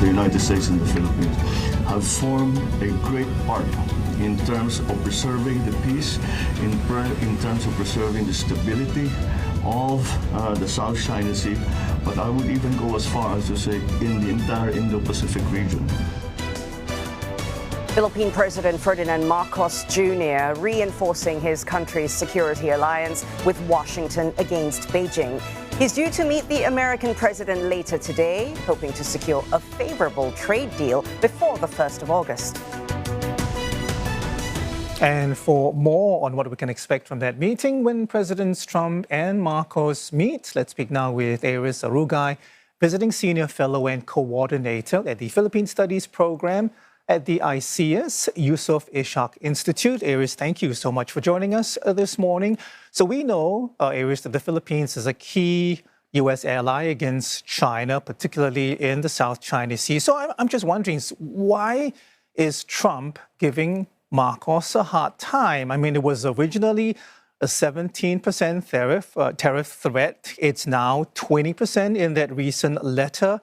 the United States and the Philippines have formed a great part in terms of preserving the peace, in terms of preserving the stability of the South China Sea, but I would even go as far as to say in the entire Indo-Pacific region. Philippine President Ferdinand Marcos Jr. reinforcing his country's security alliance with Washington against Beijing. He's due to meet the American president later today, hoping to secure a favorable trade deal before the 1st of August. And for more on what we can expect from that meeting when Presidents Trump and Marcos meet, let's speak now with Aries Arugay, visiting senior fellow and coordinator at the Philippine Studies Programme at the ISEAS, Yusof Ishak Institute. Aries, thank you so much for joining us this morning. So we know, Aries, that the Philippines is a key U.S. ally against China, particularly in the South China Sea. So I'm just wondering, why is Trump giving Marcos a hard time? I mean, it was originally a 17% tariff threat. It's now 20% in that recent letter.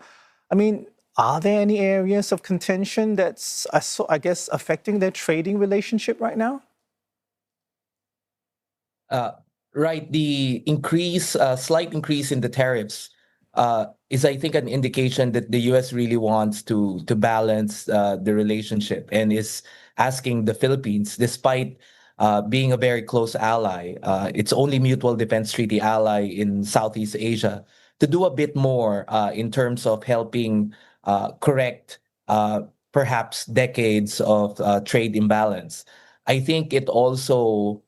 I mean, are there any areas of contention that's, I guess, affecting their trading relationship right now? Right. The slight increase in the tariffs is, I think, an indication that the U.S. really wants to balance the relationship and is asking the Philippines, despite being a very close ally, its only mutual defense treaty ally in Southeast Asia, to do a bit more in terms of helping correct perhaps decades of trade imbalance. I think it also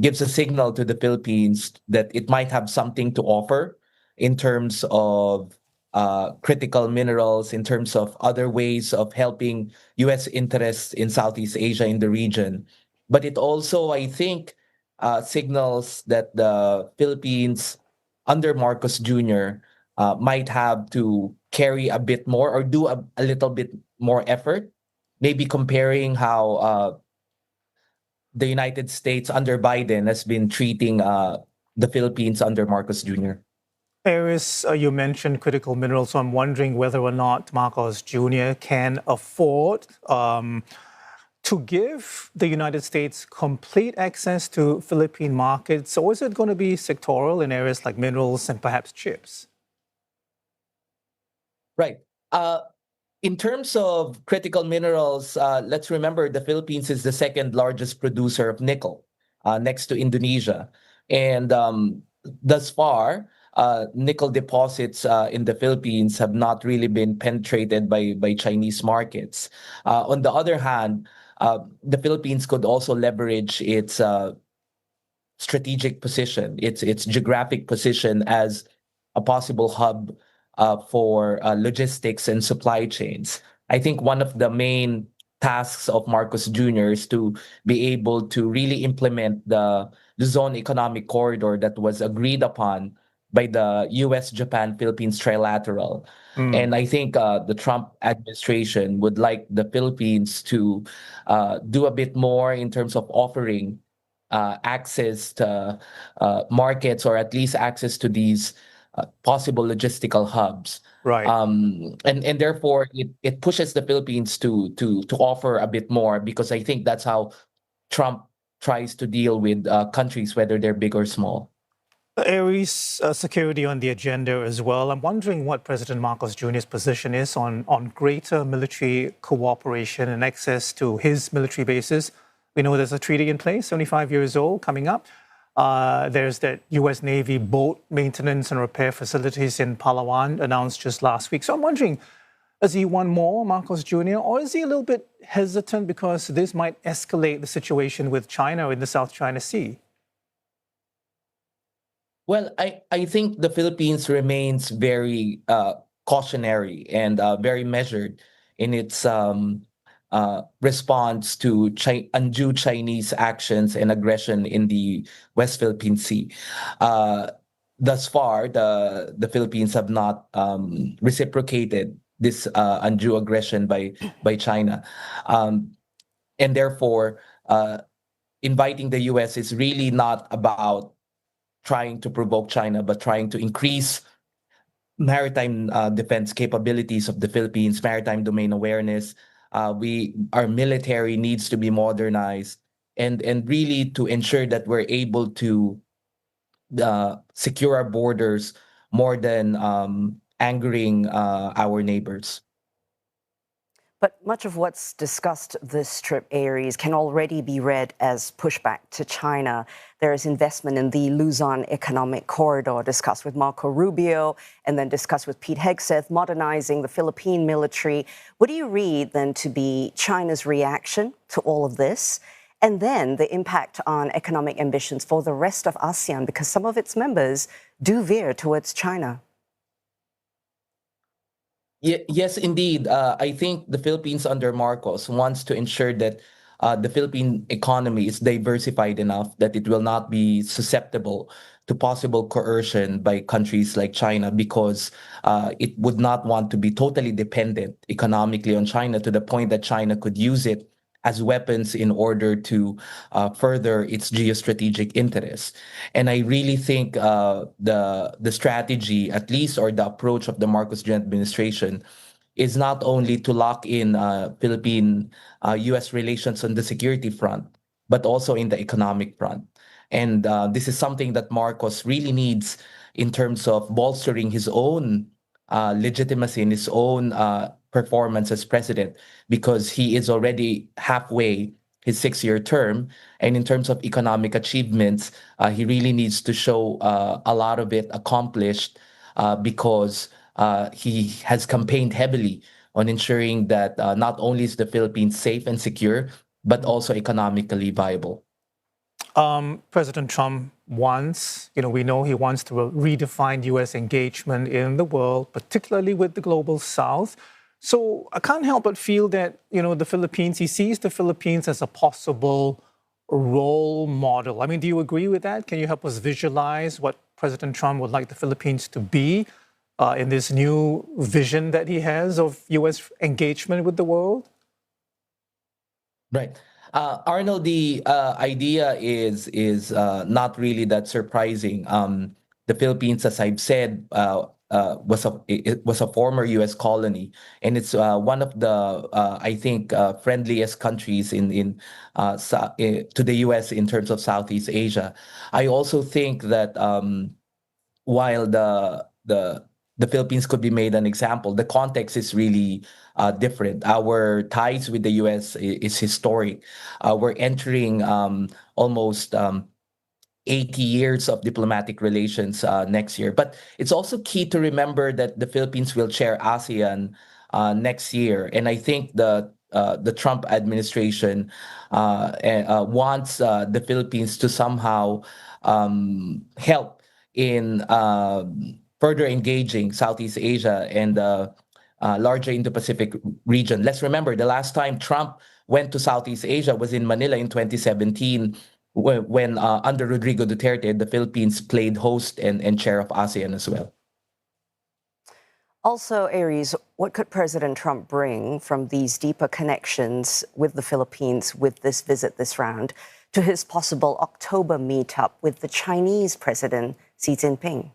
gives a signal to the Philippines that it might have something to offer in terms of critical minerals, in terms of other ways of helping U.S. interests in Southeast Asia in the region. But it also, I think, signals that the Philippines under Marcos Jr. Might have to carry a bit more or do a little bit more effort, maybe comparing how the United States under Biden has been treating the Philippines under Marcos Jr. Aries, you mentioned critical minerals, so I'm wondering whether or not Marcos Jr. can afford to give the United States complete access to Philippine markets, or is it going to be sectoral in areas like minerals and perhaps chips? Right. In terms of critical minerals, let's remember the Philippines is the second largest producer of nickel, next to Indonesia. And thus far, nickel deposits in the Philippines have not really been penetrated by Chinese markets. On the other hand, the Philippines could also leverage its strategic position, its geographic position as a possible hub for logistics and supply chains. I think one of the main tasks of Marcos Jr. is to be able to really implement the Luzon Economic Corridor that was agreed upon by the U.S., Japan, Philippines trilateral. And I think the Trump administration would like the Philippines to do a bit more in terms of offering access to markets, or at least access to these possible logistical hubs. Right. And therefore it pushes the Philippines to offer a bit more, because I think that's how Trump tries to deal with countries, whether they're big or small. Aries, security on the agenda as well. I'm wondering what President Marcos Jr.'s position is on greater military cooperation and access to his military bases. We know there's a treaty in place, 75 years old, coming up. There's that U.S. Navy boat maintenance and repair facilities in Palawan announced just last week. So I'm wondering, does he want more, Marcos Jr., or is he a little bit hesitant because this might escalate the situation with China in the South China Sea? Well, I think the Philippines remains very cautionary and very measured in its response to undue Chinese actions and aggression in the West Philippine Sea. Thus far, the Philippines have not reciprocated this undue aggression by China. And therefore, inviting the U.S. is really not about trying to provoke China, but trying to increase maritime defense capabilities of the Philippines, maritime domain awareness. Our military needs to be modernized, and really to ensure that we're able to secure our borders more than angering our neighbors. But much of what's discussed this trip, Aries, can already be read as pushback to China. There is investment in the Luzon Economic Corridor discussed with Marco Rubio and then discussed with Pete Hegseth, modernizing the Philippine military. What do you read then to be China's reaction to all of this? And then the impact on economic ambitions for the rest of ASEAN, because some of its members do veer towards China. Yes, indeed. I think the Philippines under Marcos wants to ensure that the Philippine economy is diversified enough that it will not be susceptible to possible coercion by countries like China, because it would not want to be totally dependent economically on China to the point that China could use it as weapons in order to further its geostrategic interests. And I really think the strategy, at least, or the approach of the Marcos Joint Administration is not only to lock in Philippine U.S. relations on the security front, but also in the economic front. And this is something that Marcos really needs in terms of bolstering his own legitimacy and his own performance as president, because he is already halfway his 6-year term. And in terms of economic achievements, he really needs to show a lot of it accomplished, because he has campaigned heavily on ensuring that not only is the Philippines safe and secure, but also economically viable. President Trump wants, we know he wants to redefine U.S. engagement in the world, particularly with the global South. So I can't help but feel that, the Philippines, he sees the Philippines as a possible role model. I mean, do you agree with that? Can you help us visualize what President Trump would like the Philippines to be in this new vision that he has of U.S. engagement with the world? Right. Arnold, the idea is not really that surprising. The Philippines, as I've said, it was a former U.S. colony, and it's one of the I think friendliest countries to the U.S. in terms of Southeast Asia. I also think that while the Philippines could be made an example, the context is really different. Our ties with the U.S. is historic. We're entering almost 80 years of diplomatic relations next year. But it's also key to remember that the Philippines will chair ASEAN next year, and I think the Trump administration wants the Philippines to somehow help in further engaging Southeast Asia and larger Indo-Pacific region. Let's remember, the last time Trump went to Southeast Asia was in Manila in 2017, when under Rodrigo Duterte, the Philippines played host and chair of ASEAN as well. Also, Aries, what could President Trump bring from these deeper connections with the Philippines with this visit this round to his possible October meetup with the Chinese President Xi Jinping?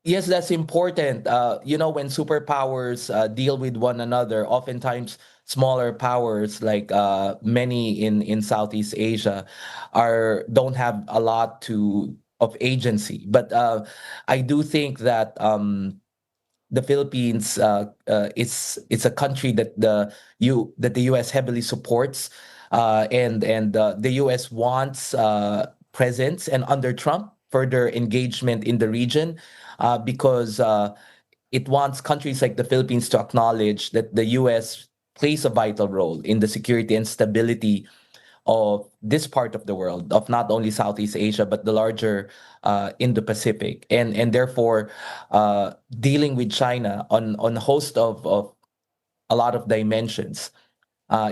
Yes, that's important. When superpowers deal with one another, oftentimes smaller powers like many in Southeast Asia don't have a lot of agency. But I do think that the Philippines it's a country that the U.S. heavily supports, and the U.S. wants presence, and under Trump, further engagement in the region, because it wants countries like the Philippines to acknowledge that the U.S. plays a vital role in the security and stability of this part of the world, of not only Southeast Asia, but the larger Indo-Pacific. And therefore, dealing with China on a host of a lot of dimensions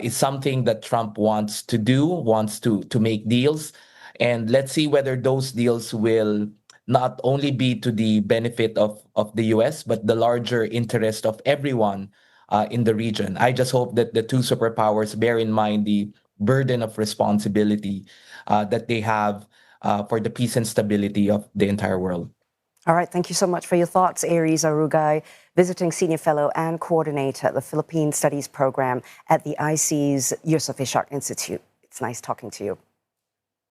is something that Trump wants to do, wants to make deals. And let's see whether those deals will not only be to the benefit of the US, but the larger interest of everyone in the region. I just hope that the two superpowers bear in mind the burden of responsibility that they have for the peace and stability of the entire world. All right, thank you so much for your thoughts, Aries Arugay, visiting senior fellow and coordinator at the Philippine Studies Programme at the ISEAS Yusof Ishak Institute. It's nice talking to you.